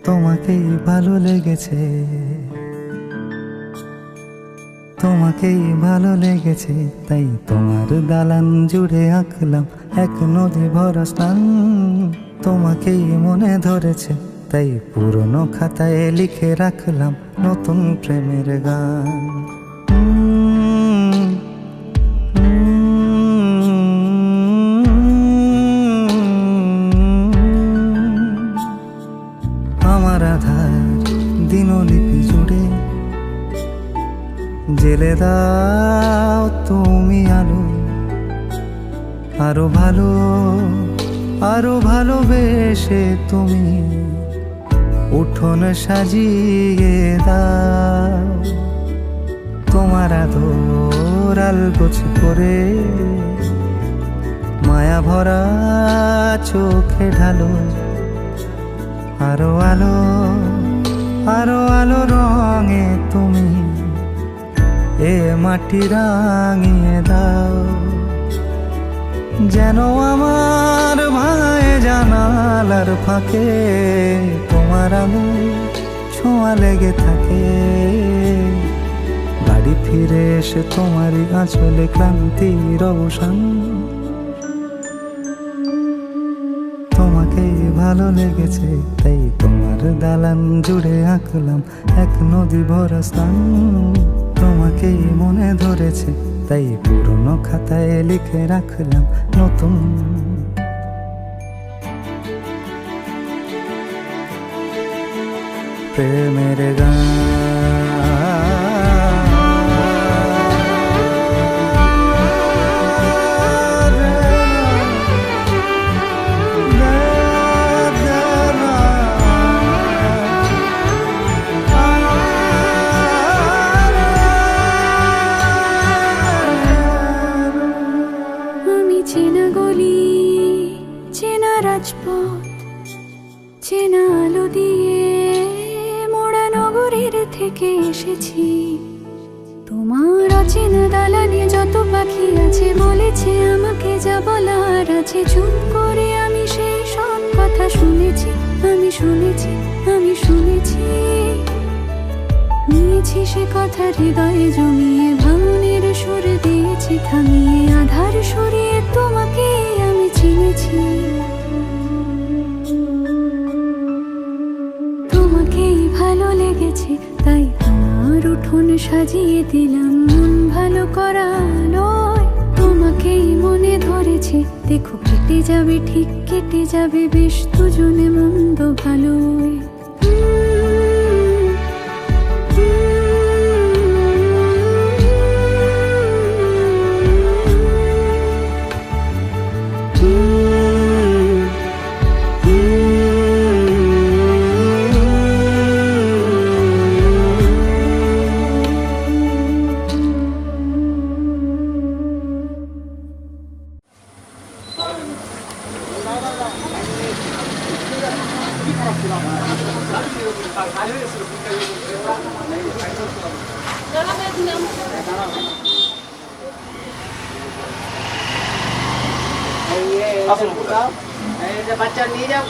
তোমাকেই ভালো লেগেছে, তোমাকেই ভালো লেগেছে, তাই তোমার দালান জুড়ে আঁকলাম এক নদী ভরা স্থান। তোমাকেই মনে ধরেছে, তাই পুরনো খাতায় লিখে রাখলাম নতুন প্রেমের গান। আমার আধার দিনলিপি জুড়ে জেলে দাও তুমি আলো, আরো ভালো আরো ভালোবেসে তুমি উঠোন সাজিয়ে দাও। তোমার আদর আলগোছ করে মায়া ভরা চোখে ঢালো, আরো আলো আরো আলো রঙে তুমি এ মাটি রাঙিয়ে দাও। যেন আমার ভাই জানালার ফাঁকে তোমার আলো ছোঁয়া লেগে থাকে। বাড়ি ফিরে এসে তোমারই আঁচলে ক্লান্তির অবসান। তোমাকেই ভালো লেগেছে, তাই তোমার দালান জুড়ে আঁকলাম এক নদী ভরা স্থান। তোমাকেই মনে ধরেছে, তাই পুরনো খাতায় লিখে রাখলাম নতুন প্রেমের গান। চেনা গলি, চেনা রাজপথ, চেনা আলো দিয়ে মোড়া নগরের থেকে এসেছি। তোমার অচেনা দালানে যত পাখি আছে বলেছে আমাকে যা বলার আছে। চুপ করে আমি সেই সব কথা শুনেছি, আমি শুনেছি, আমি শুনেছি। নিয়েছি সে কথা হৃদয়ে জমিয়ে, ভাঙনের সুর দিয়েছি থামিয়ে। আধার সরিয়ে তোমাকে আমি চিনেছি। তোমাকেই ভালো লেগেছে, তাই তোমার উঠোন সাজিয়ে দিলাম মন ভালো করা আলোয়। তোমাকেই মনে ধরেছে, দেখো কেটে যাবে, ঠিক কেটে যাবে বেশ দুজনে মন্দ ভালোয়। বাচ্চা নিয়ে যাও।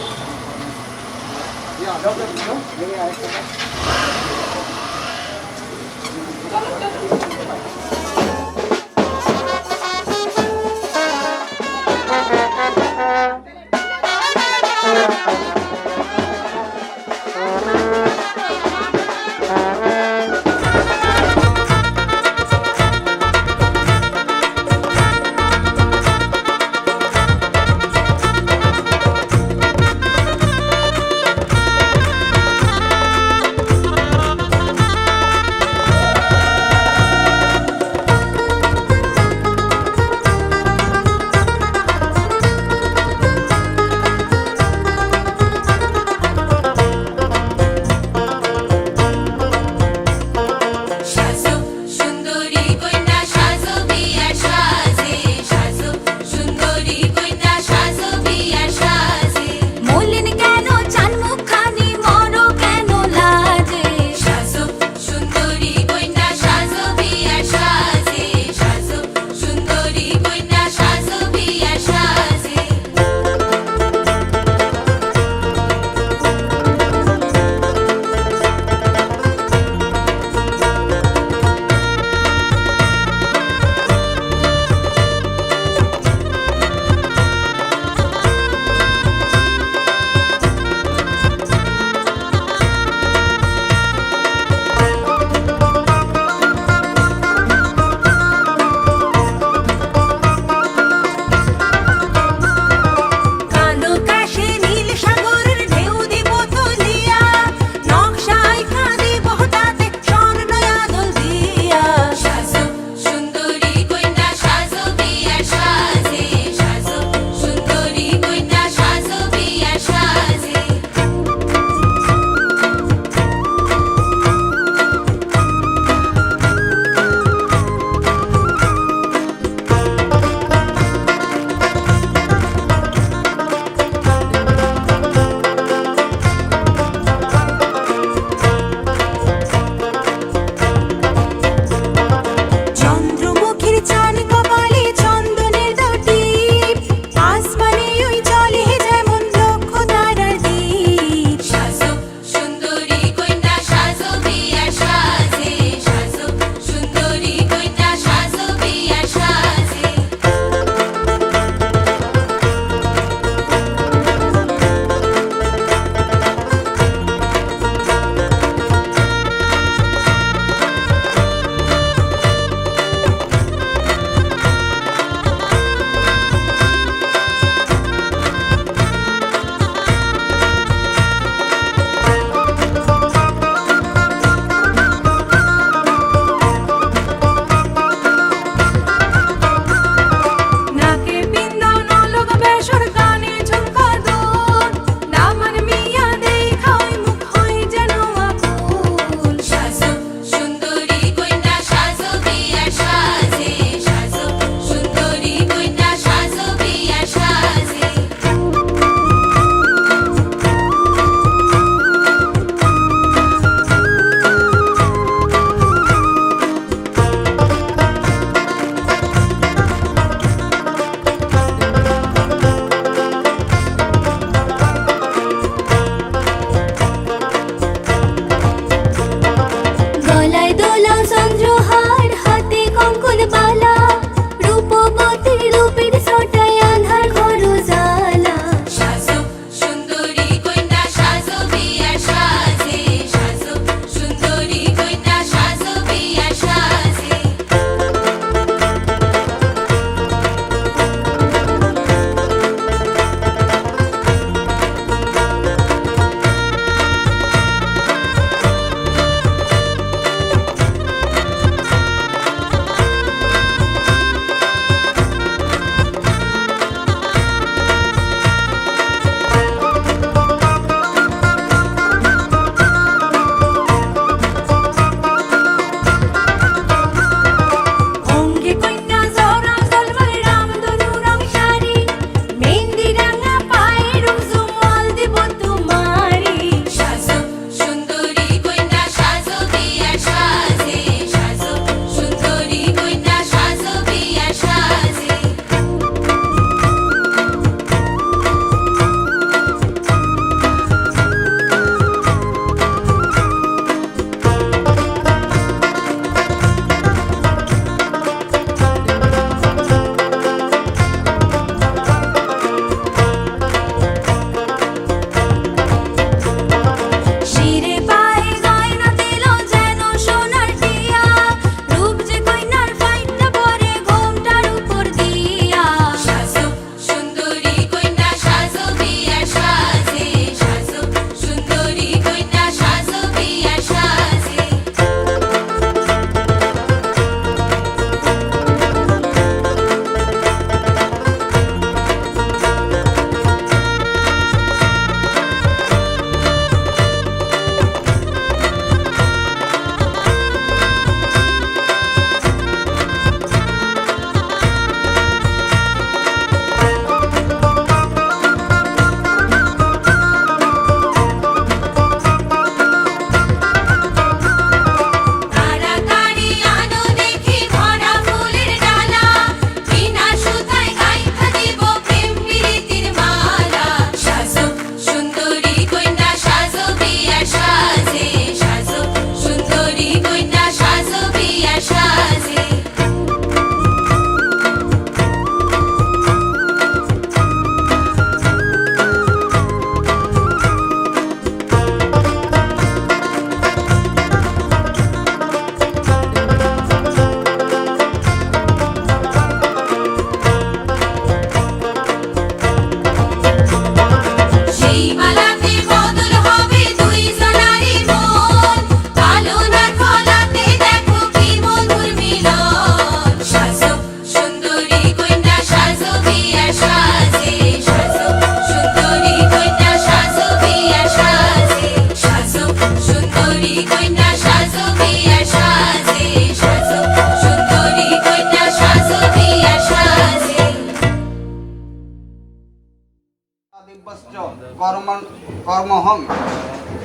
কর্মহং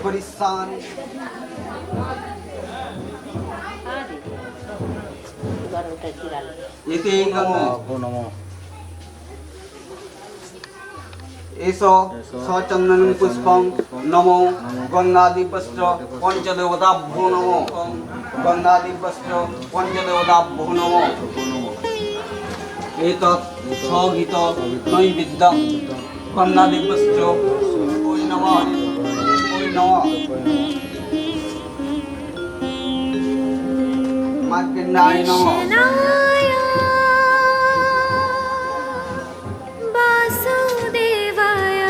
করিষ্যামি। এতে এসো সচন্দনং পুষ্পং নমো গন্ধাধিপস্য পঞ্চদেবতাভ্যো নমো গন্ধাধিপস্য পঞ্চদেবতাভ্যো নমো। এতৎ সগীত নৈবেদ্যং গন্ধাধিপস্য ওই নমঃ ওই নমঃ। মার্কণ্ডায় নমঃ। কৃষ্ণায় বাসুদেবায়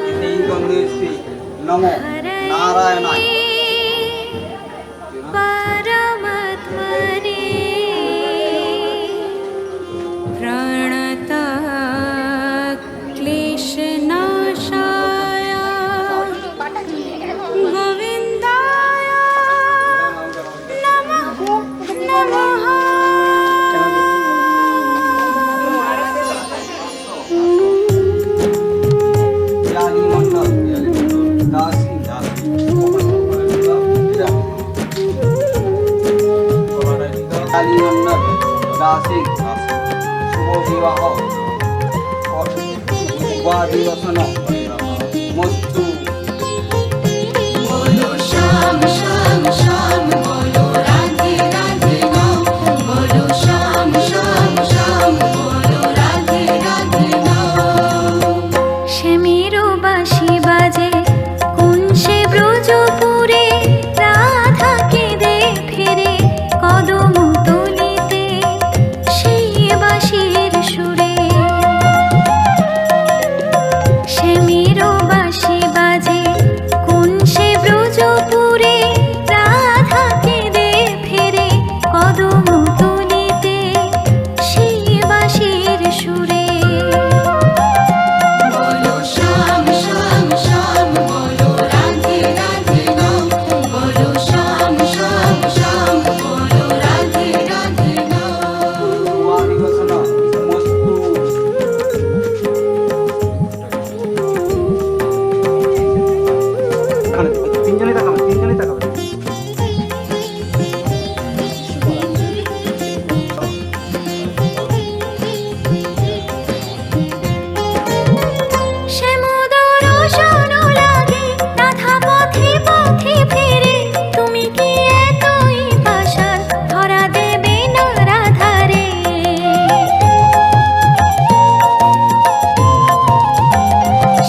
এতে গন্ধেস্তি নমো নারায়ণায়। परमात्मने प्रणतः क्लेशनाशाय गोविन्दाय नमः नमः। জ্ঞানী মণ্ডল দাসী কালী মণ্ডল দাসী শুভ বিবাহ উপাধিবসন মস্তু। बोलो श्याम श्याम श्याम बोलो राधे राधे नाम बोलो श्याम श्याम श्याम बोलो राधे राधे नाम। श्यामेरो बाँशी बाजे কোন সে ব্রজপুরে রাধা কেঁদে ফেরে কদম তলিতে সেই বাঁশির সুরে। শ্যামেরো বাঁশি বাজে কোন সে ব্রজপুরে রাধা কেঁদে ফেরে কদম তলিতে সেই বাঁশির সুরে। बोलो श्याम श्याम श्याम बोलो राधे राधे नाम बोलो श्याम श्याम श्याम बोलो राधे राधे नाम। উপাধিবসন মস্তু। তিনজনই তাকাবে তিনজনই তাকাবে। শ্যামোদর শোনো লাগে রাধা পথে পথে ফেরে তুমি কি এতই পাষাণ ধরা দেবে না রাধারে।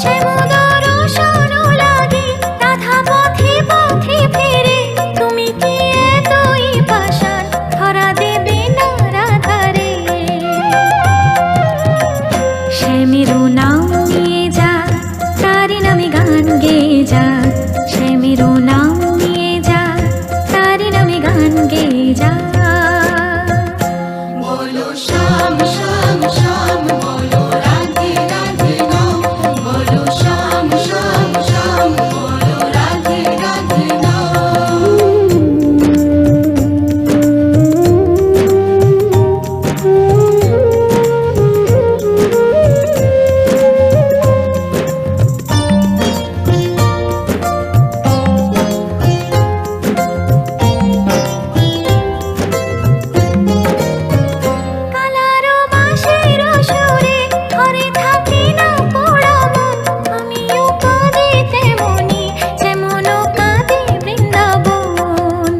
শ্যামোদর শোনো লাগে রাধা পথে পথে ফেরে তুমি কি এতই পাষাণ ধরা দেবে না রাধারে। শ্যামেরো নাম নিয়ে যা তারি নামে গান গেয়ে যা শ্যামেরো নাম নিয়ে যা তারি নামে গান গেয়ে যা। बोलो श्याम श्याम श्याम बोलो राधे राधे नाम बोलो श्याम श्याम श्याम बोलो राधे राधे नाम। কালারো বাঁশির সুরে ঘরে থাকি না পোড়া মন আমিও কাঁদি তেমনি যেমন কাঁদি বৃন্দাবন।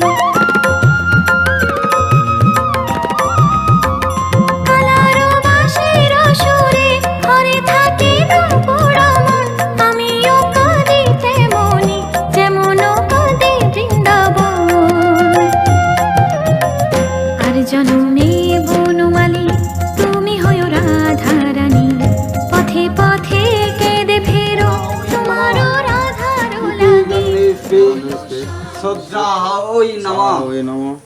কালারো বাঁশির সুরে ঘরে থাকি না পোড়া মন আমিও কাঁদি তেমনি যেমন কাঁদি বৃন্দাবন। আর জনমে বনমালী তুমি হয়ো রাধারানী পথে পথে কেঁদে ফেরো তোমারও রাধারও লাগে। শ্রদ্ধা ওই নমঃ। ওই নমঃ।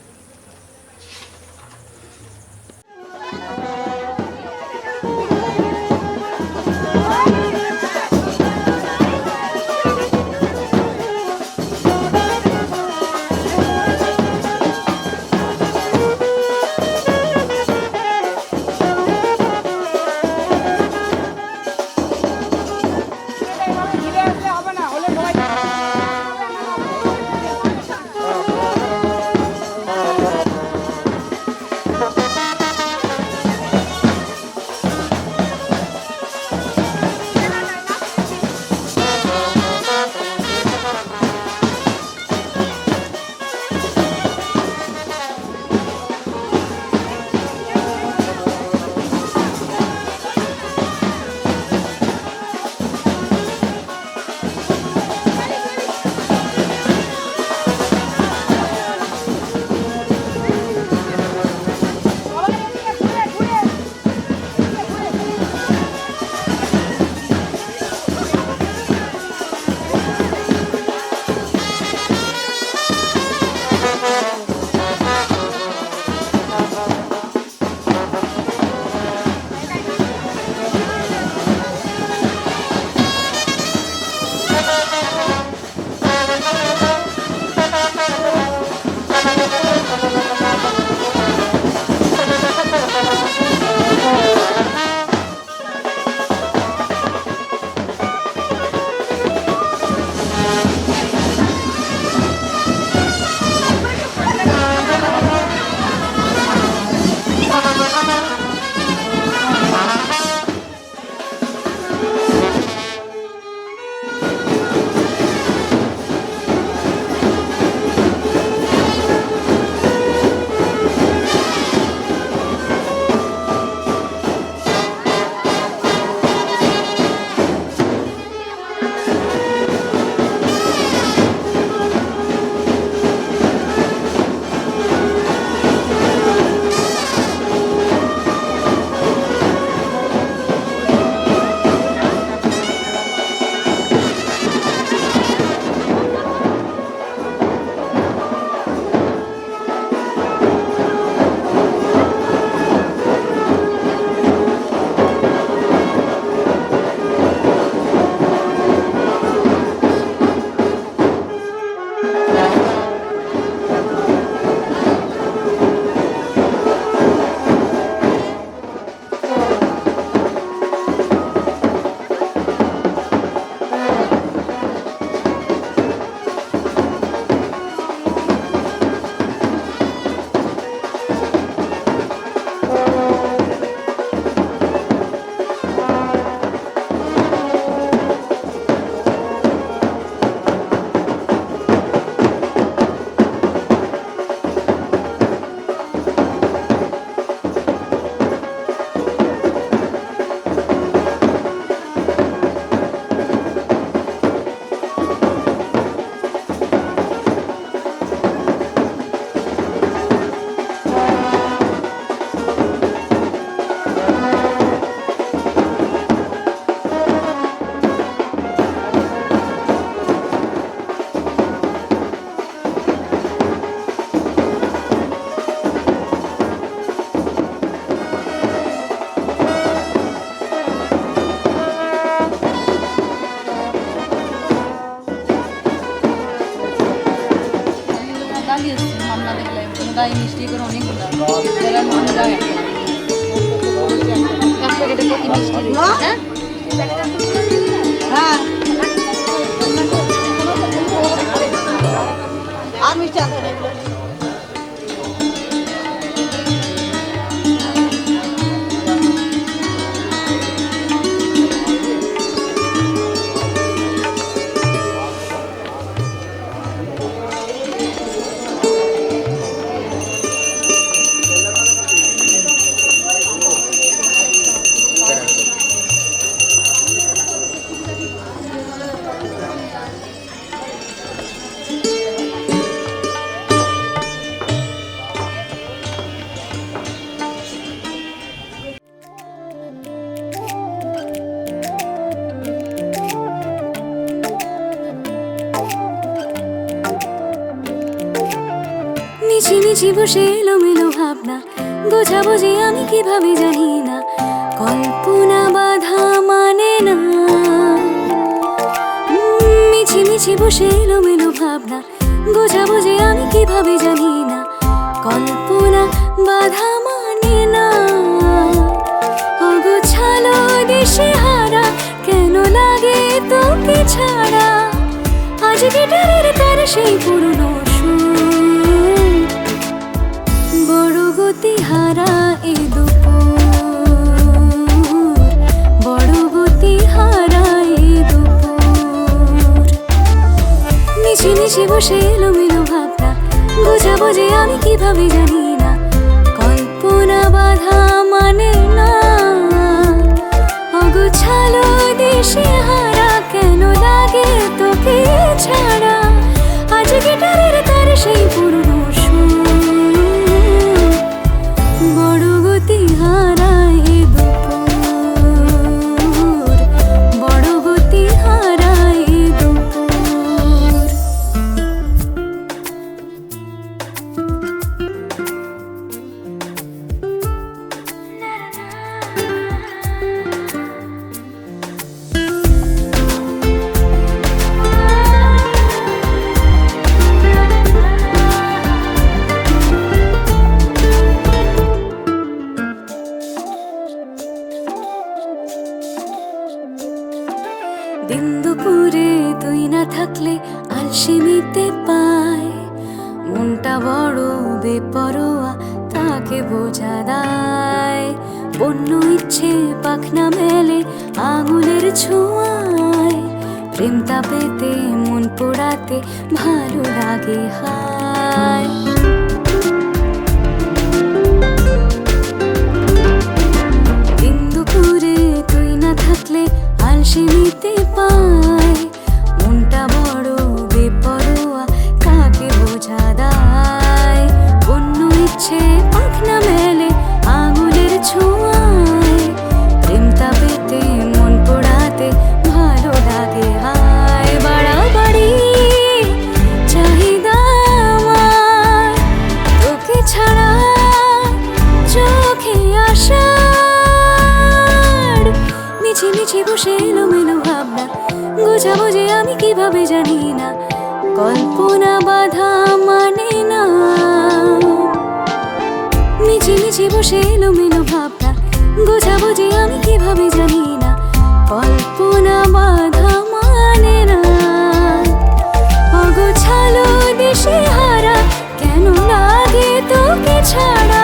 এই মিষ্টি করে অনেকগুলো যারা মন যায় এক প্যাকেটে প্রতি মিষ্টি দিই, হ্যাঁ হ্যাঁ আর মিষ্টি আছে মিছিমিছি বসে এলোমেলো ভাবনা বোঝাবো যে আমি কিভাবে জানি না কল্পনা বাধা মানে না মিছিমিছি বসে এলোমেলো ভাবনা বোঝাবো যে আমি কিভাবে জানি না কল্পনা বাধা মানে না অগোছালো দিশে হারা কেন লাগে তোকে ছাড়া আজ গিটারের তার সেই পুরনো বড় গতি হারা এ দুপুর বড় গতি হারা এ দুপুর মিছি মিছি বসে এলোমেলো ভাবনা বোঝাবো যে আমি কিভাবে জানি না কল্পনা বাধা মানে না অগোছালো দিশে হারা কেন লাগে তোকে ছাড়া আজ গিটারের তার সেই পুরনো বড় গতি হারায় দুপুর বড় গতি হারায় দুপুর দিন দুপুরে তুই না থাকলে আলসেমিতে পায় মনটা বড় বেপরোয়া তাকে বোঝা দায় বন্য ইচ্ছে পাখনা মেলে আঙুলের ছোঁয়ায় প্রেমটা পেতে মন পোড়াতে ভালো লাগে হায় দিন দুপুরে তুই না থাকলে আলসেমিতে পায় মনটা বড় বেপরোয়া কাকে বোঝা দায় অন্য ইচ্ছে পাখনা মেলে আঙুলের ছোঁয়ায় প্রেমটা পেতে মন পোড়াতে ভালো লাগে হায় বাড়াবাড়ি চাহিদা আমার তোকে ছাড়া চোখে আসা মিছি মিছি বসে এলোমেলো ভাবনা বোঝাবো যে আমি কিভাবে জানি না কল্পনা বাধা মানে না মিছি মিছি বসে এলোমেলো ভাবনা বোঝাবো যে আমি কিভাবে জানি না কল্পনা বাধা মানে না অগোছালো দিশে হারা কেন লাগে তোকে ছাড়া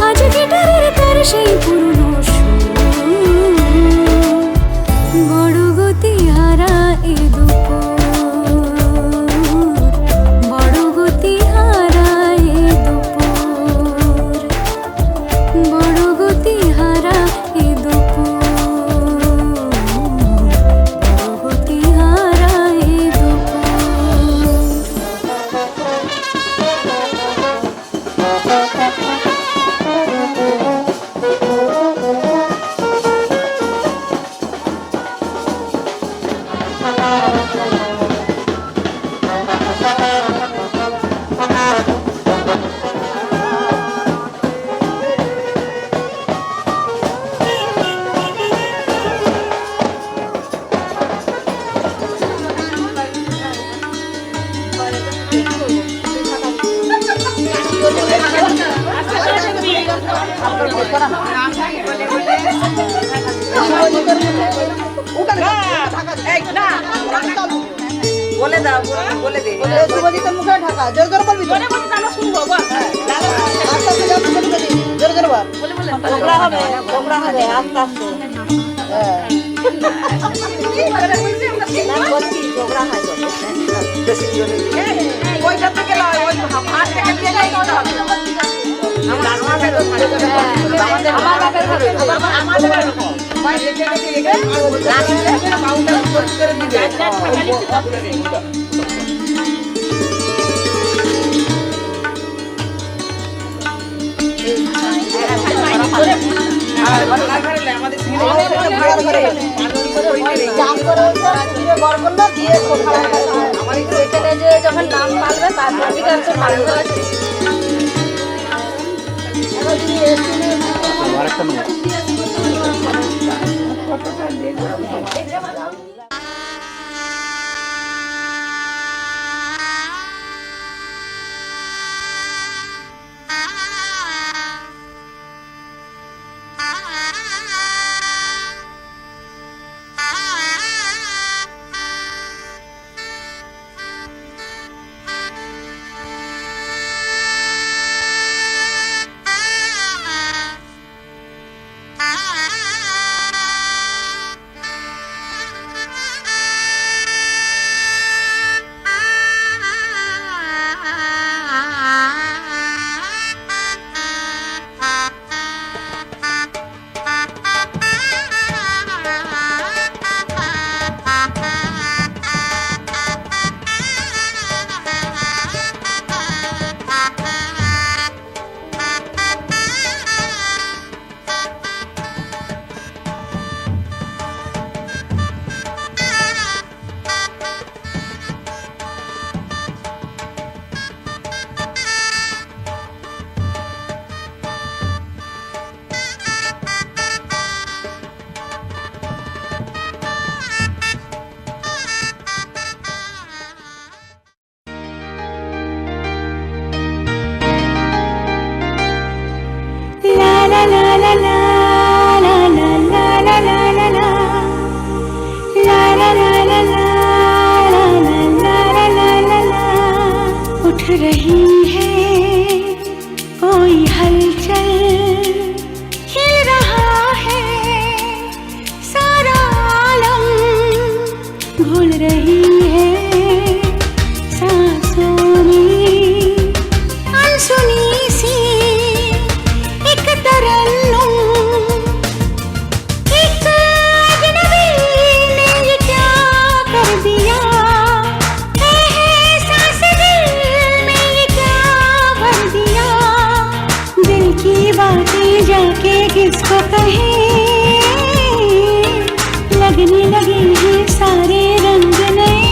আজ গিটারের তার সেই পুরনো বড় গতি হারা এ দুপুর বড় গতি হারা এ দুপুর বড় গতি হারা এ দুপুর বড় গতি হারা এ দুপুর বলে দাও, বলে দে। শুভজিতের মুখে ঢাকা, জোর জোর বলবি তো। আস্তে আস্তে যাও, মুখে ঢুকে দি, জোর জোর বল। ঝগড়া হবে, আস্তে আস্তে। হ্যাঁ। না, বলছি, ঝগড়া হয় তো। বেশি জোরে দিলে। ওইটা থেকে লয়, ওই ভাত থেকে দিয়ে যাই তো। আমাদের যখন নাম পালবে তারপর থেকে একটু ভালো আছে उठ रही है कोई हलचल हिल रहा है सारा आलम घुल रही है सांसों में अनसुनी सी एक तरन्नुम एक अजनबी ने ये क्या कर दिया बातें जाके किसको कहें लगने लगे हैं सारे रंग नए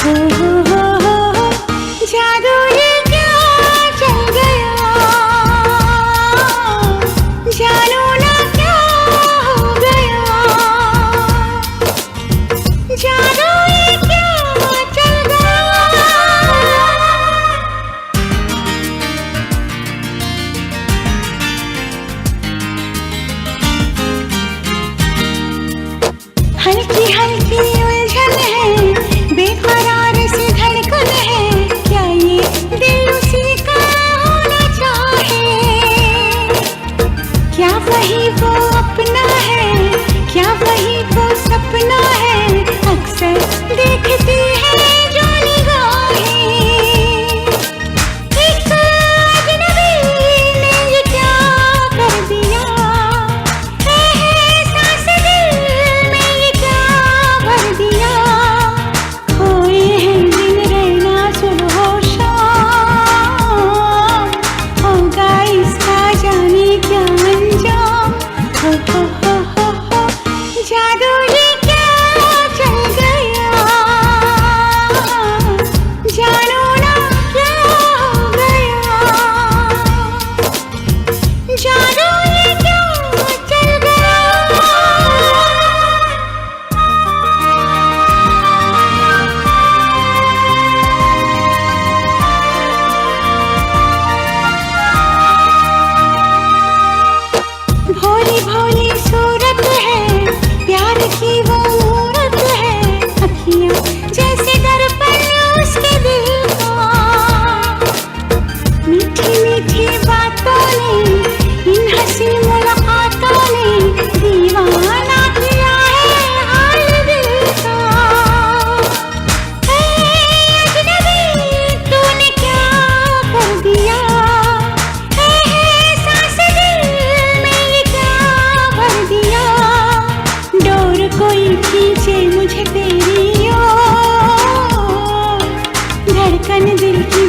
हो जादू ये क्या चल गया जानो ना क्या हो गया जादू ये क्या चल गया हल्की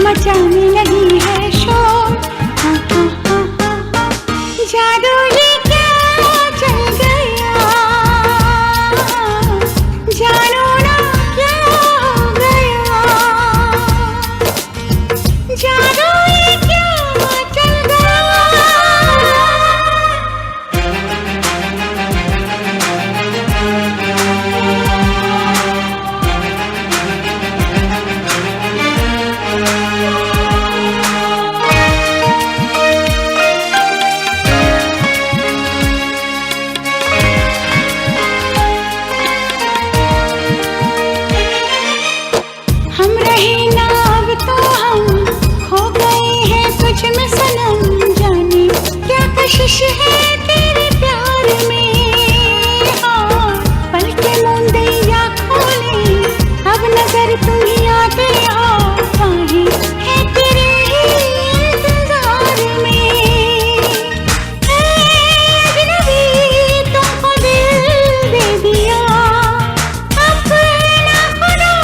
मचाने लगी है शोर। जादू ये क्या चल गया, जानो ना क्या हो गया, जादू ये क्या चल गया। हम रहे ना अब तो हम खो गए हैं तुझ में सनम, जाने क्या कशिश है तेरे प्यार में। हाँ, पल के मूंदे या खोले अब नजर तुम ही आते हो, काहे है तेरे ही इंतजार में। ऐ अजनबी तुमको दिल दे दिया, अपना खुदा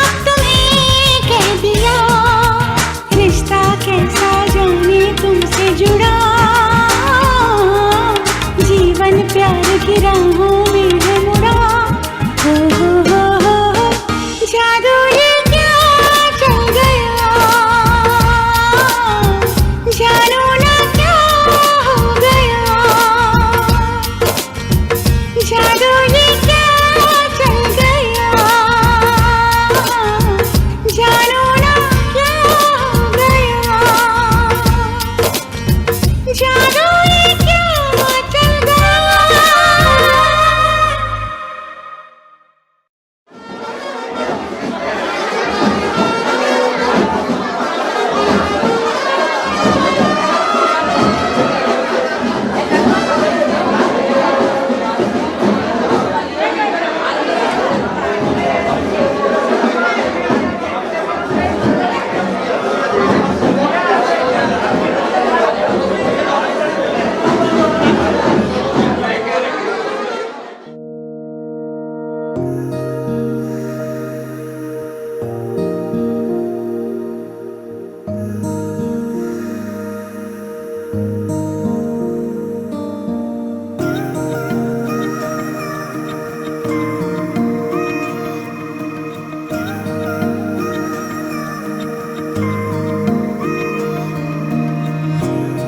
अब तुम्हें कह दिया। रिश्ता कैसा जाने तुमसे जुड़ा, जीवन प्यार की राहों में है मुड़ा। हो जादू ये क्या चल गया, जानो ना क्या हो गया, जादू ये क्या चल गया, जानो ना क्या हो गया, जादू ये क्या चल गया।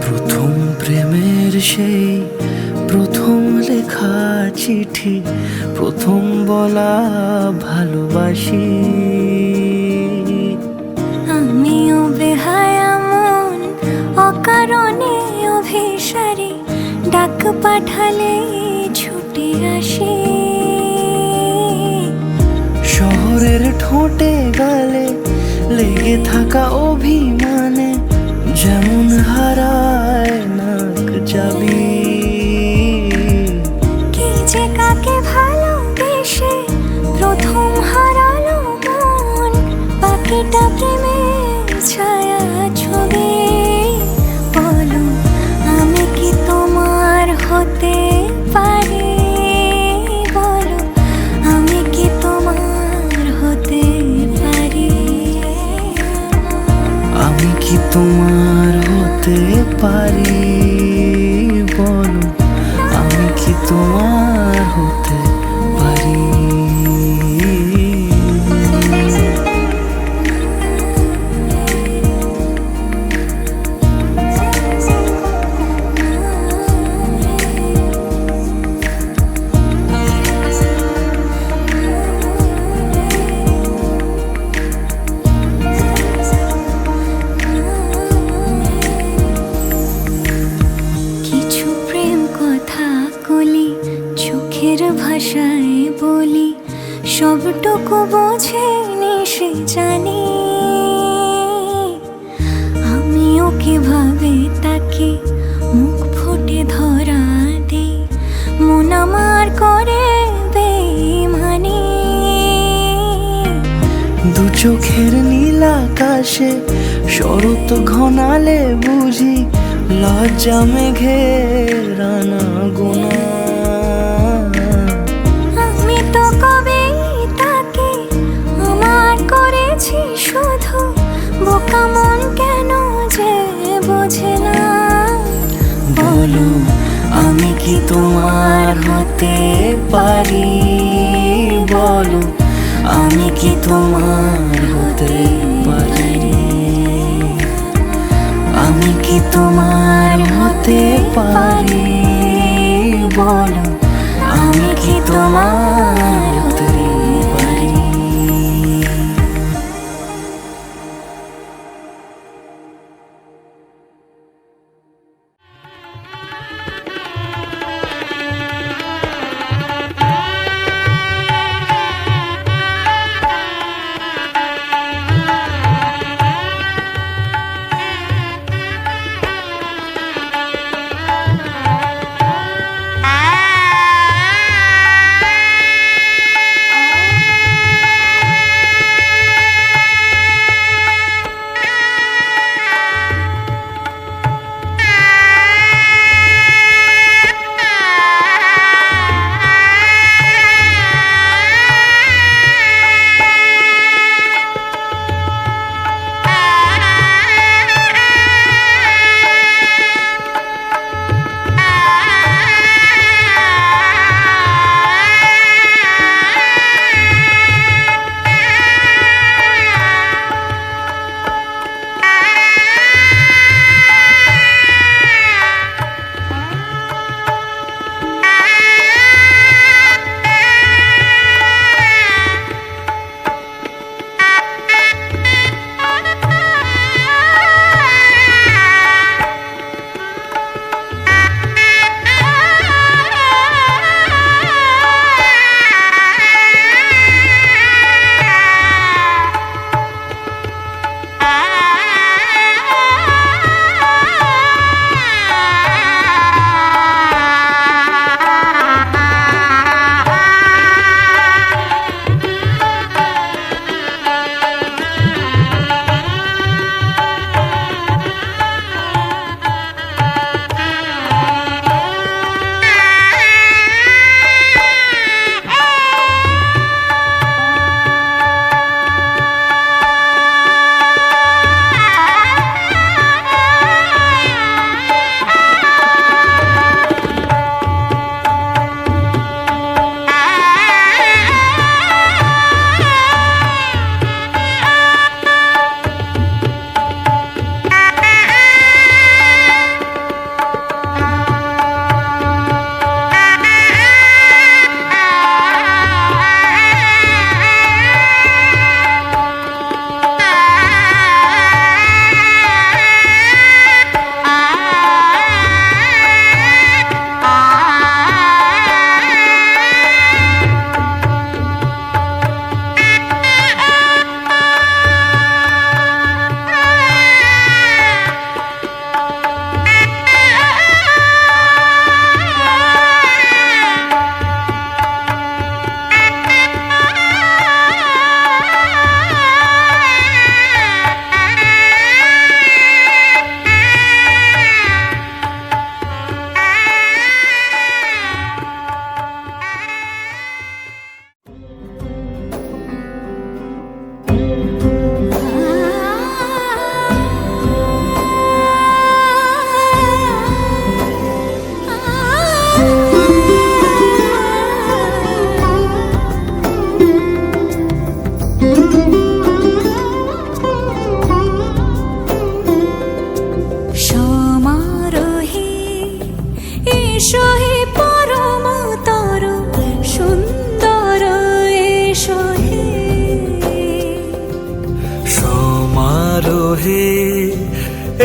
প্রথম প্রেমের সেই প্রথম লেখা চিঠি, প্রথম বলা ভালোবাসি। আমিও বেহায়া মন অকারণে অভিসারী, ডাক পাঠালে ছুটে আসি। শহরের ঠোঁটে গালে লেগে থাকা অভিমানে যেমন হারায় নাক যাবি। কে যে কাকে ভালোবেসে প্রথম হারালো মন, বাকিটা প্রেমের ছায়া ছবি। বলো আমি কি তোমার হতে পারি, বলো আমি কি তোমার হতে পারি। আমি কি তোমার হতে পারি, বলো আমি কি তোমার হতে পারি। কিছু প্রেম কথা কলি চোখের ভাষায় বলি, সবটুকু বোঝেনি সে জানি। আমিও কিভাবে তাকে মুখ ফুটে ধরা দেই, মন আমার করে বেইমানি। দু চোখের নীল আকাশে শরৎ ঘনালে বুঝি, লজ্জা মেঘের রানা গোনা। আমি তো কবে তাকে আমার করেছি শুধু বোকা কি তোমার হতে পারি বলো, আমি কি তোমার হতে পারি, আমি কি তোমার হতে পারি বলো, আমি কি তোমার হতে পারি।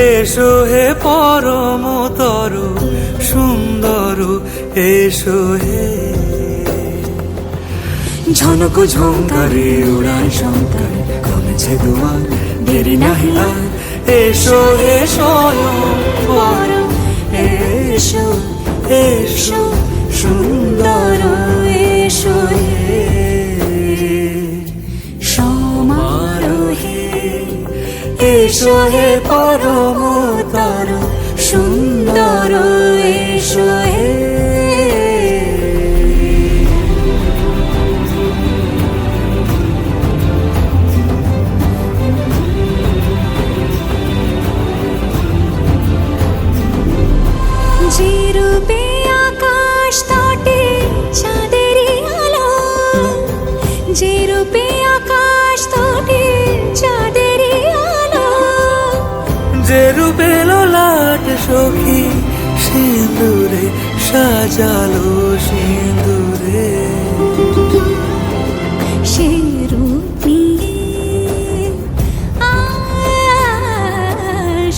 এসো হে পরমতর সুন্দর এসো হে ঝনক ঝঙ্কারে উড়ায় শঙ্কর কমেছে দুয়ার দেরি নাহি আর এসো হে স্বয়ং পরম এসো এসো সুন্দর এসো হে সমারোহে এসো হে পরমতর সুন্দর এসো হে যে রূপে আকাশ সে রূপের লাট সখী সিঁদুরে সাজালো সিঁদুরে সে রূপ নিয়ে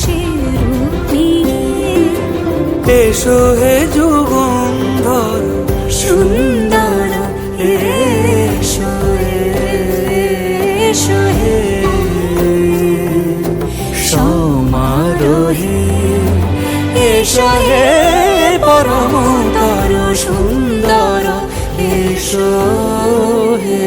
সে রূপ নিয়ে এসো হে যুগন্ধর সুন্দর এসো এসো হে সমারোহে এসো হে পরমতর সুন্দর এসো হে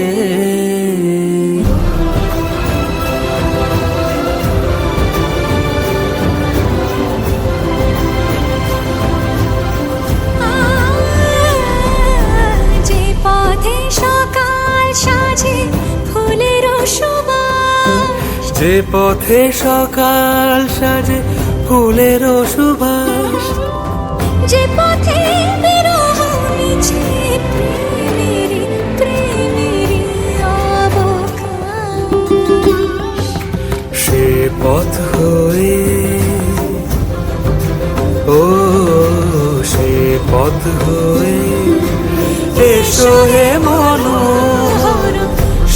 যে পথে সকাল সাজে ফুলের সুবাস যে পথে সকাল সাজে ফুলের সুবাস যে পথে বিরহ নিচে প্রেমেরই প্রেমেরই অবকাশ সে পথ হয়ে ও সে পথ হয়ে এসো হে মনোহর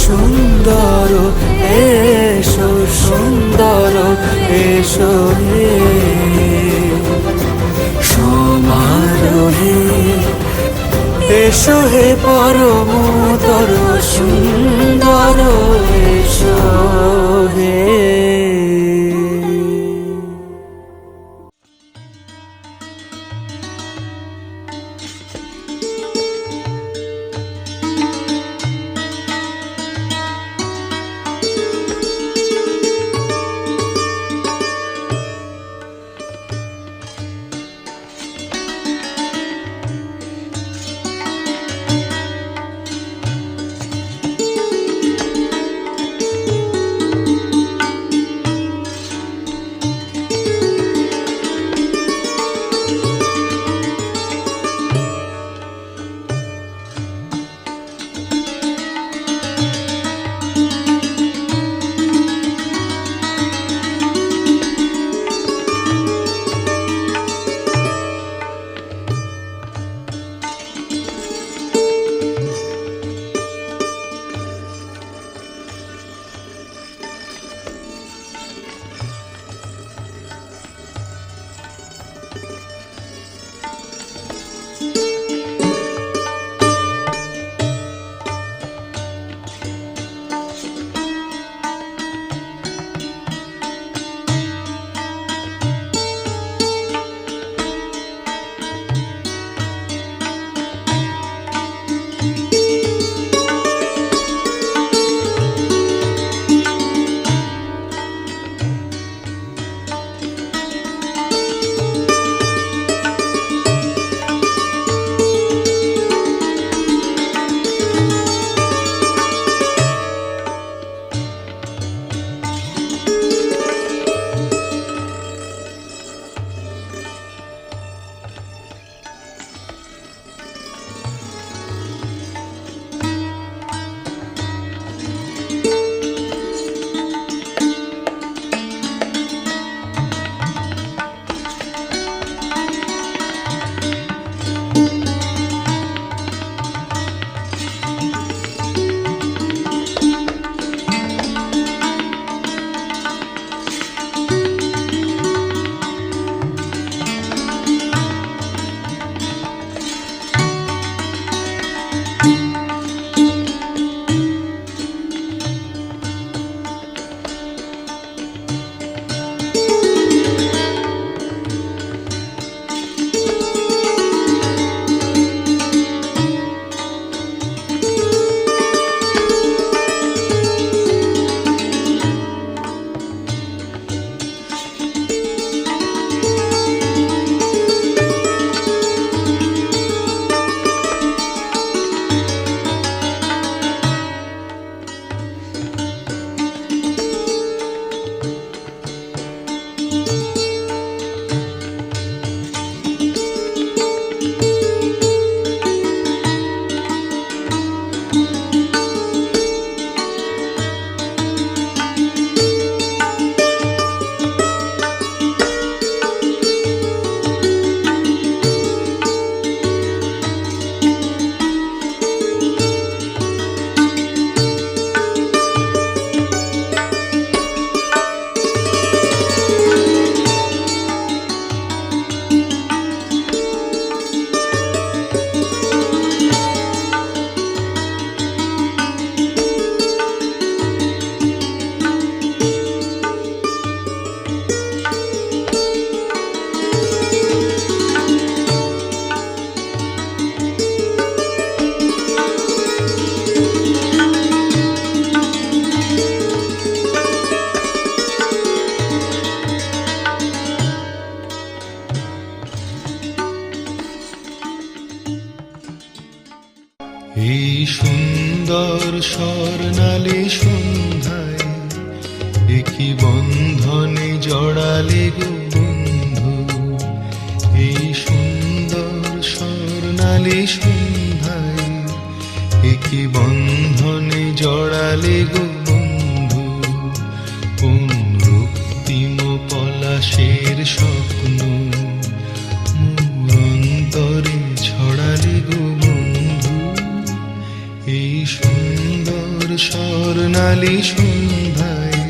সুন্দর এসো সুন্দর এসো হে সমারোহে এসো হে পরমতর সুন্দর এসো হে সন্ধ্যায় একই বন্ধনে জড়ালে গো বন্ধু, এই সুন্দর স্বর্ণালী সন্ধ্যায় একই বন্ধনে জড়ালে গো বন্ধু, কোন রক্তিম পলাশের স্বপ্ন মোর অন্তরে ছড়ালে গো বন্ধু, এই সুন্দর স্বর্ণালী সন্ধ্যায়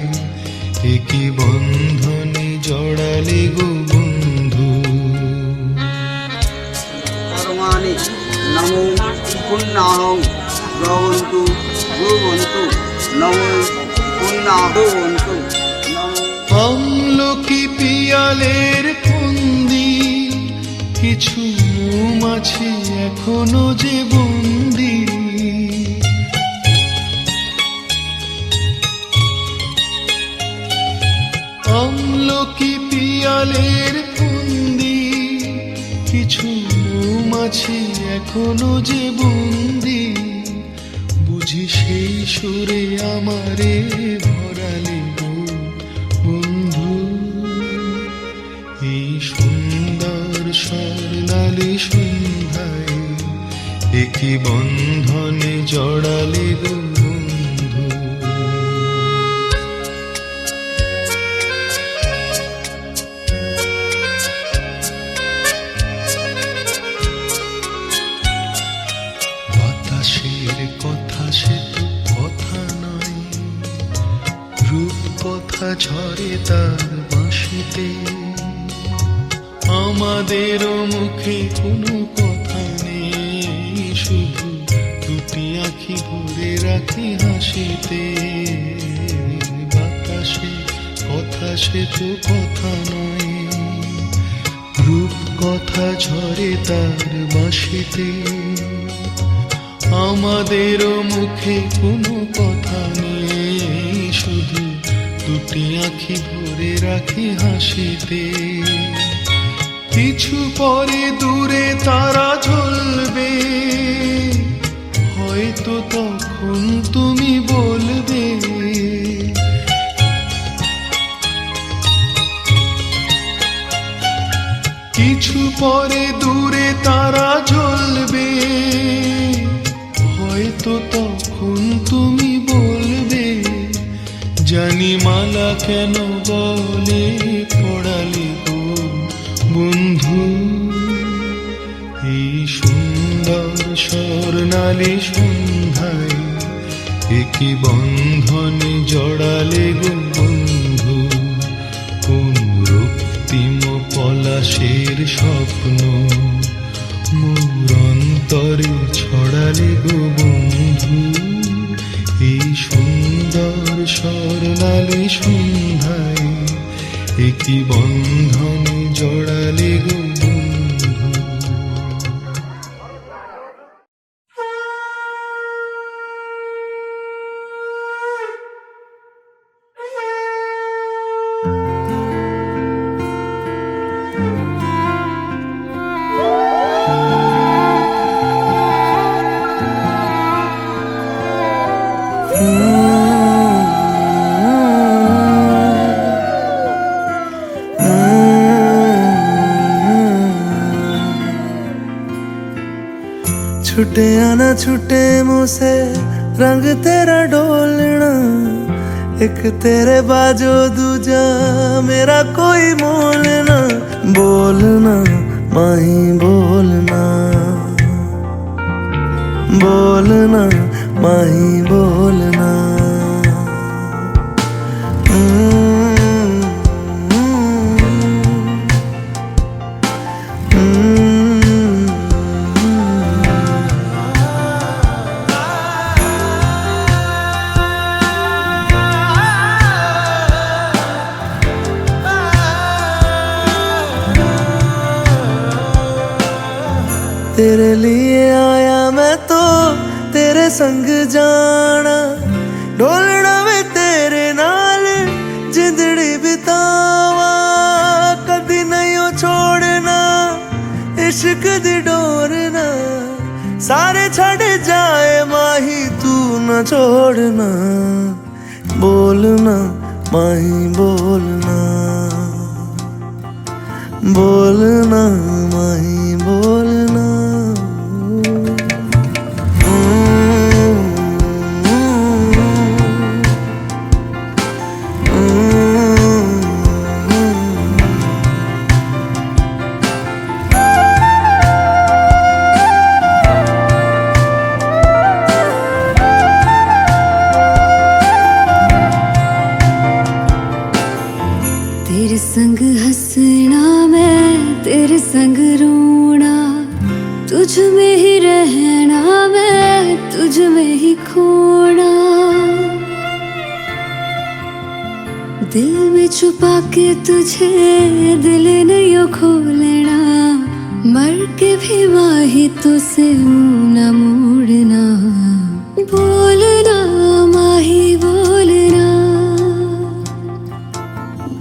একই বন্ধনে জড়ালে গো বন্ধু। কর্মাণি নমো পুণ্যাহং ভবন্তু ভুবন্তু নমো পুণ্যাহবন্তু নমো। আমলকি পিয়ালের ফন্দি কিছু মৌমাছি এখনো যে বন্দি, আমলকি পিয়ালের ফন্দি কিছু মৌমাছি এখনো যে বন্দি, বুঝি সেই সুরে আমারে ভরালে গো বন্ধু, এই সুন্দর স্বর্ণালী সন্ধ্যায় একই বন্ধনে জড়ালে গো বন্ধু। বাতাসের কথা সে তো কথা নয়, রূপ কথা ঝরে তার বাঁশিতে, আমাদেরও মুখে কোনো কথা নেই, শুধু দুটি আঁখি ভরে রাখি হাসিতে। বাতাসের কথা সে তো কথা নয়, রূপ কথা ঝরে তার বাঁশিতে, আমাদেরও মুখে কোনো কথা নেই, শুধু দুটি আঁখি ভরে রাখি হাসিতে। কিছু পরে দূরে তারা জ্বলবে, হয়তো তখন তুমি বলবে, কিছু পরে দূরে তারা জ্বলবে, হয়তো তখন তুমি বলবে, জানি মালা কেন বলে পড়ালে গো বন্ধু, এই সুন্দর স্বর্ণালী সন্ধ্যায় একই বন্ধনে জড়ালে গো বন্ধু, কোন রক্তিম পলাশের স্বপ্ন মোর অন্তরে ছড়ালে গো বন্ধু, এই সুন্দর স্বর্ণালী সন্ধ্যায় একই বন্ধনে জড়ালে গো বন্ধু। छुटे आना छुटे मुझसे रंग तेरा डोलना, एक तेरे बाजो दूजा मेरा कोई मोल ना, बोलना माही बोलना, बोलना माही बोलना। तेरे लिए आया मैं तो तेरे संग जाना, डोलना वे तेरे नाल जिंदड़ी बितावा, कदी नहीं छोड़ना इश्क दी डोरना, सारे छड़ जाए माही तू न छोड़ना। बोलना माही बोलना, बोलना माही बोलना। तेरे संग हंसना मैं तेरे संग रोना, तुझ में ही रहना मैं तुझ में ही खोना। दिल में छुपा के तुझे दिल नहीं खोलना, मर के भी माही तुझसे मुंह न मोड़ना। बोलना माही बोलना,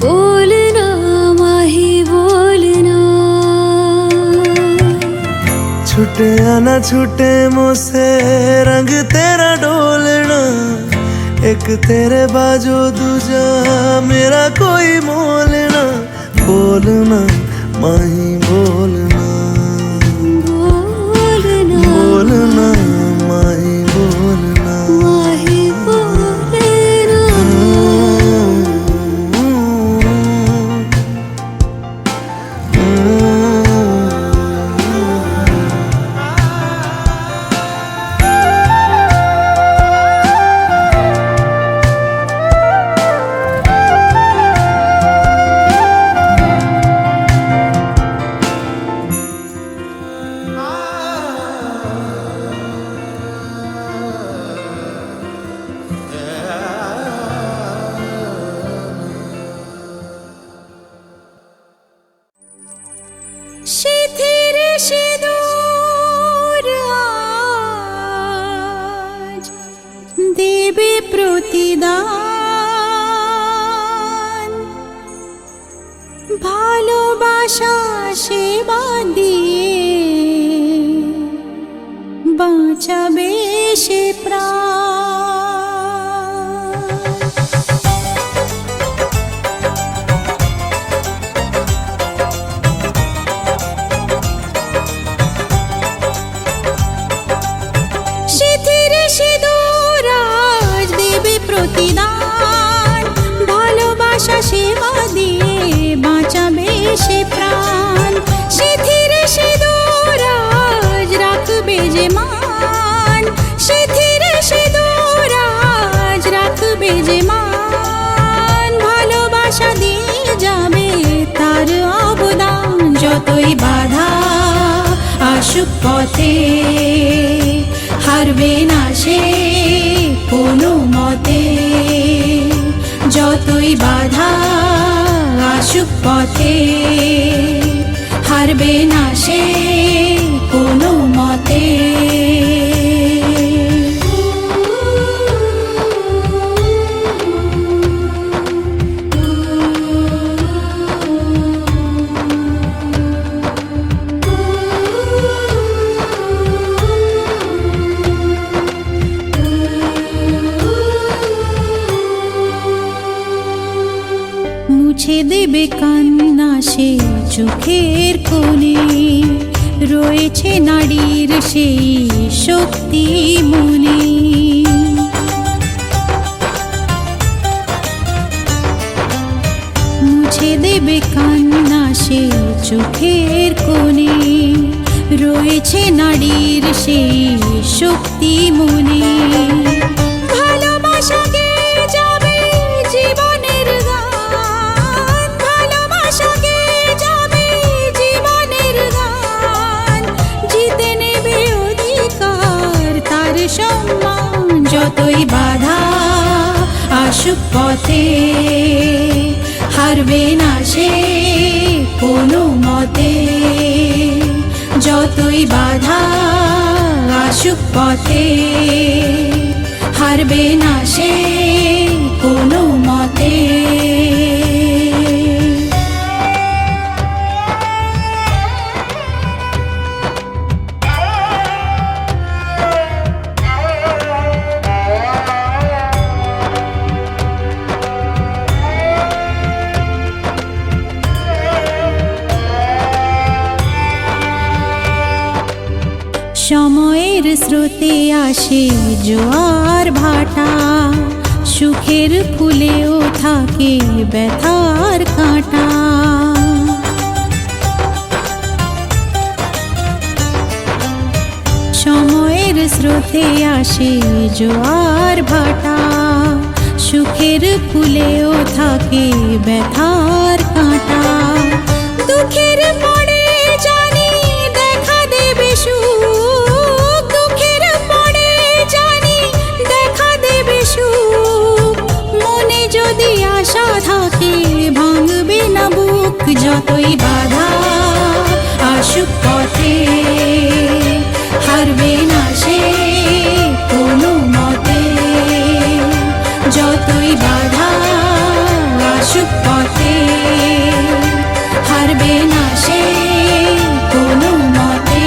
बोलना माही बोलना। छूटे या ना छूटे मुझसे रंग तेरा डोलना, एक तेरे बाजो दूजा मेरा कोई मोलना। बोलना माही बोलना, बोलना बोलना माही बोलना। माही बोलना। শিথির সিঁদুর আজ দেবে প্রতিদান, ভালোবাসা সেবা দিয়ে বাঁচাবে সে প্রাণ। প্রতিদান, ভালোবাসা সেবা দিয়ে বাঁচাবে সে প্রাণ। শিথির সিঁদুর আজ রাখবে যে মান, শিথির সিঁদুর আজ রাখবে যে মান। ভালোবাসা দিয়ে যাবে তার অবদান, যতই বাধা আসুক পথে হারবে না সে কোনো মতে। যতই বাধা আসুক পথে হারবে না সে কোনো মতে। মুছে দেবে কান্না সে চোখের কোণে, রয়েছে নারীর সেই শক্তি মনে। মুছে দেবে কান্না সে চোখের কোণে, রয়েছে নারীর সেই শক্তি মনে। ভালোবাসা গে যাবে জীবনের গান, ভালোবাসা গে যাবে জীবনের গান। জিতে নেবে অধিকার তার সম্মান, যতই বাধা আসুক পথে হারবে না সে কোনো মতে। যতই বাধা আসুক পথে হারবে না সে কোনো মতে। স্রোতে আসে জোয়ার ভাটা, সুখের ফুলেও থাকে ব্যথার কাঁটা। সময়ের স্রোতে আসে জোয়ার ভাটা, সুখের ফুলেও থাকে ব্যথার কাঁটা। দুঃখের পরে জানি দেখা দেবে সুখ, দুঃখের পরে জানি দেখা দেবে সুখ। মনে যদি আশা থাকে ভাঙবে না বুক, যতই বাধা আসুক পথে হারবে না সে কোনো মতে। যতই বাধা আসুক পথে হারবে না সে কোনো মতে।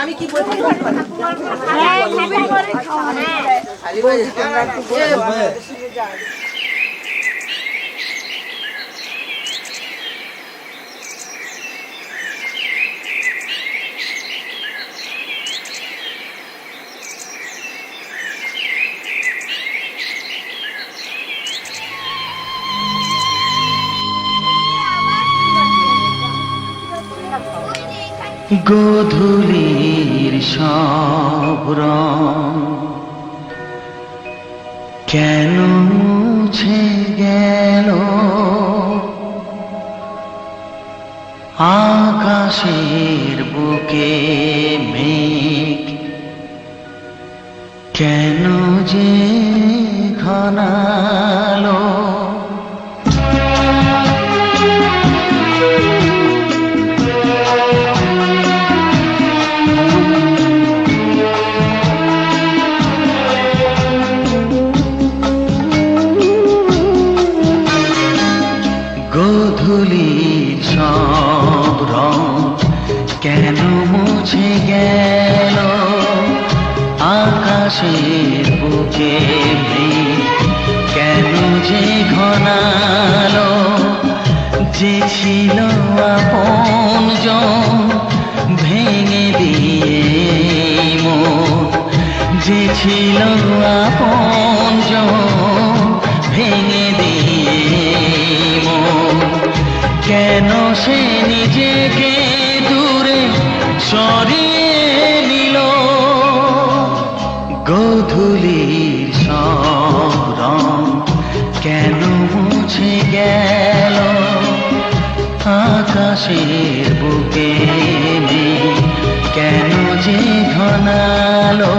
আমি কি বলবো? গোধূলির সব রং কেন মুছে গেল, আকাশের বুকে মেঘ কেন যে ঘনালো। গোধূলির সব রং কেন মুছে গেল, আকাশের বুকে মেঘ কেন যে ঘনালো। যে ছিল আপনজন ভেঙে দিয়ে মন, যে ছিল আপনজন ভেঙে দিয়ে মন। কেন সে নিজেকে দূরে সরিয়ে নিল, গোধূলির সব রং কেন মুছে গেল, আকাশের বুকে মেঘ কেন যে ঘনালো।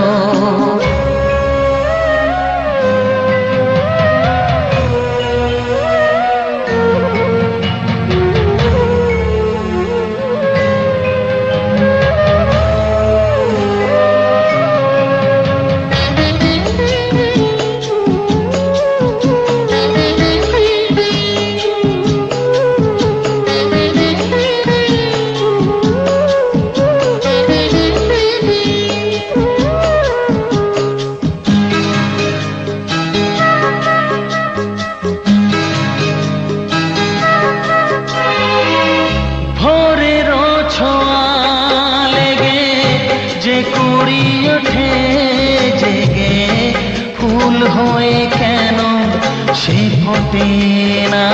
হয়ে কেন সে ফোটে না,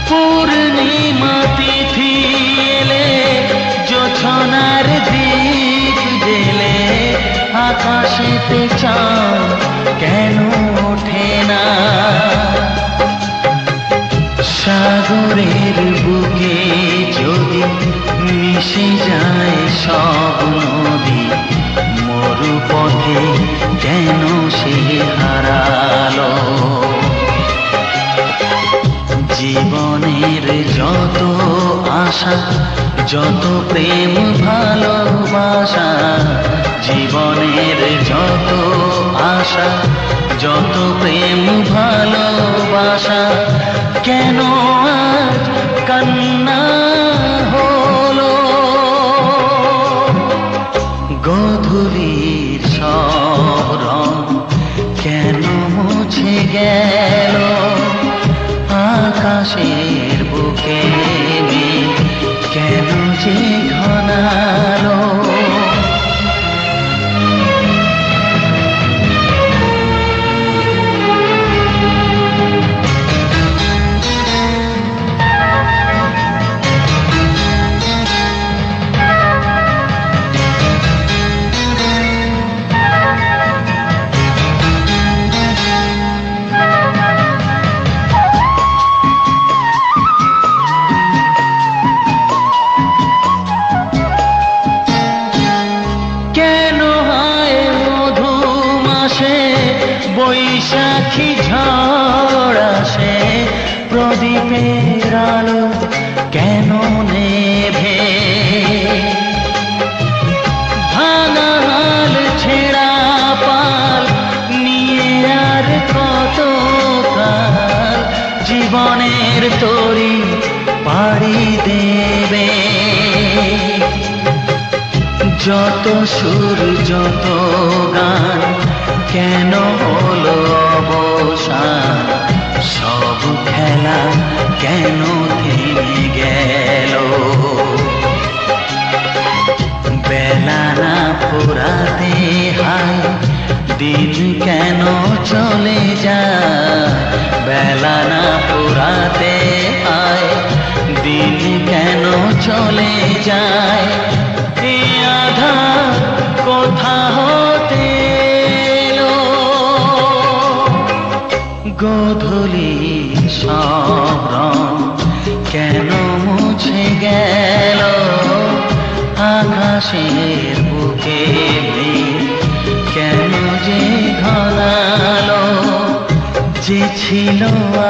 পূর্ণিমা তিথি এলে জোছনার দীপ জেলে আকাশেতে চাঁদ কেন ওঠে না। সাগরের বুকে যদি মিশে যায় সব নদী, মরুপথে কেন সে হারালো। জীবনের যত আশা যত প্রেম ভালোবাসা, জীবনের যত আশা যত প্রেম ভালোবাসা, কেন আজ কান্না হলো। গোধূলির সব রং কেন মুছে গেল, আকাশের বৈশাখী ঝড় আসে, প্রদীপের আলো কেন নেভে? ভাঙা হাল ছেঁড়া পাল নিয়ে আর কত কাল জীবনের তরি পাড়ি দেবে? যত সুর যত গান কেন হলো অবসান? সব খেলা কেন থেমে গেল? বেলা না ফুরাতে হায় দিন কেন চলে যায়? বেলা না ফুরাতে হায় দিন কেন চলে যায়? এই আধার কোথা হতে এলো? গোধূলি সব রং কেন মুছে গেল? আকাশের বুকে মেঘ কেন যে ঘনালো? যে ছিল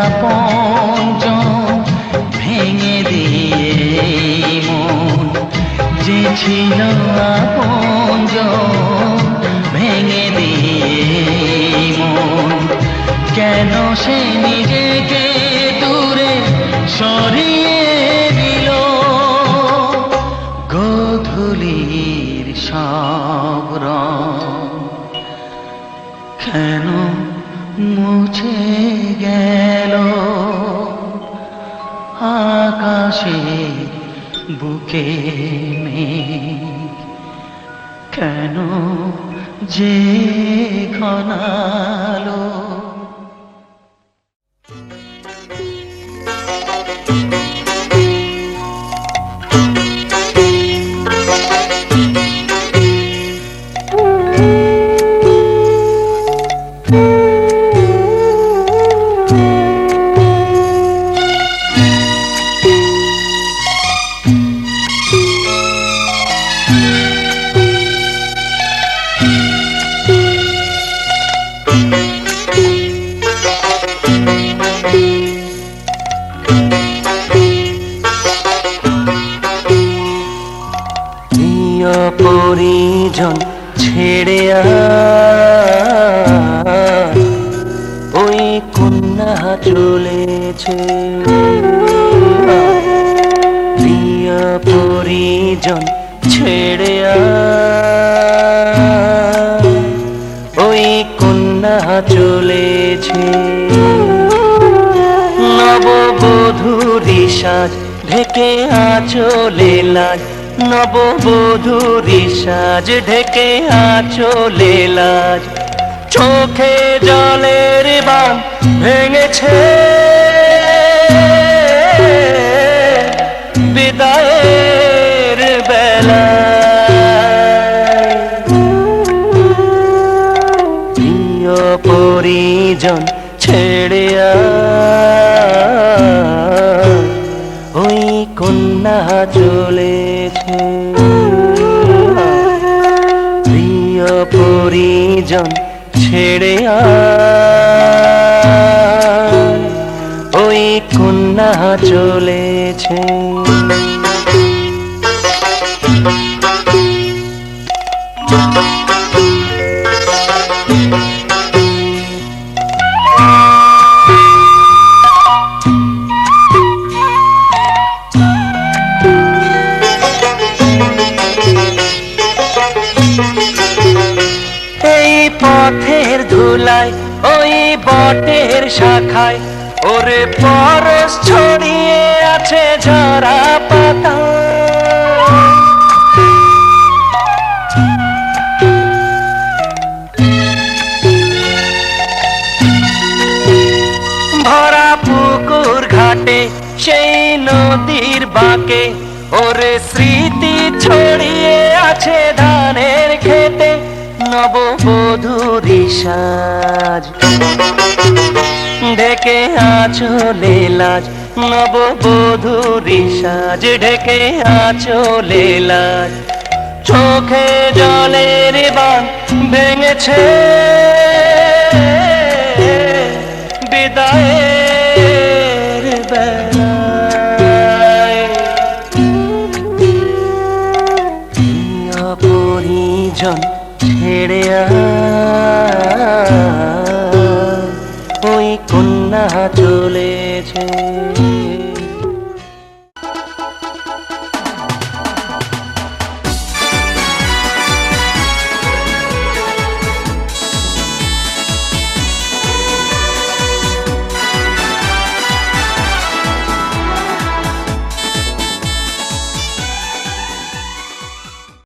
আপনজন ভেঙে দিয়ে মন, যে ছিল আপনজন ভেঙে দিয়ে মন, কেন সে নিজেকে দূরে সরিয়ে দিল? গোধূলির সব রং কেন মুছে গেল? আকাশে বুকে মেঘ কেন যে ঘনালো? পরিজন ছেড়ে ওই কন্যা চলেছে। প্রিয় পরিজন ছেড়ে ওই কন্যা চলেছে। নববধূরি সাজ ঢেকে আঁচলে লাজ, নববধূরি সাজ ঢেকে আঁচলে লাজ। চোখে জলের বাঁধ ভেঙেছে, বিদায়ের বেলায়। প্রিয় পরিজন ছেড়ে ওই কন্যা চলেছে। প্রিয় পরিজন ছেড়ে ওই কন্যা চলেছে। পথের ধুলায় ওই বটের শাখায় ওরে পরশ ছড়িয়ে আছে ঝরা পাতা। ভরা পুকুর ঘাটে সেই নদীর বাঁকে ওরে স্মৃতি ছড়িয়ে আছে ধানের খেতে। নববধূরি সাজ ঢেকে আঁচলে লাজ, নববধূরি সাজ ঢেকে আঁচলে লাজ। চোখে জলের বাঁধ ভেঙেছে, রায়ের বেলায় পরিজন ছেড়ে ওই কন্যা চলেছে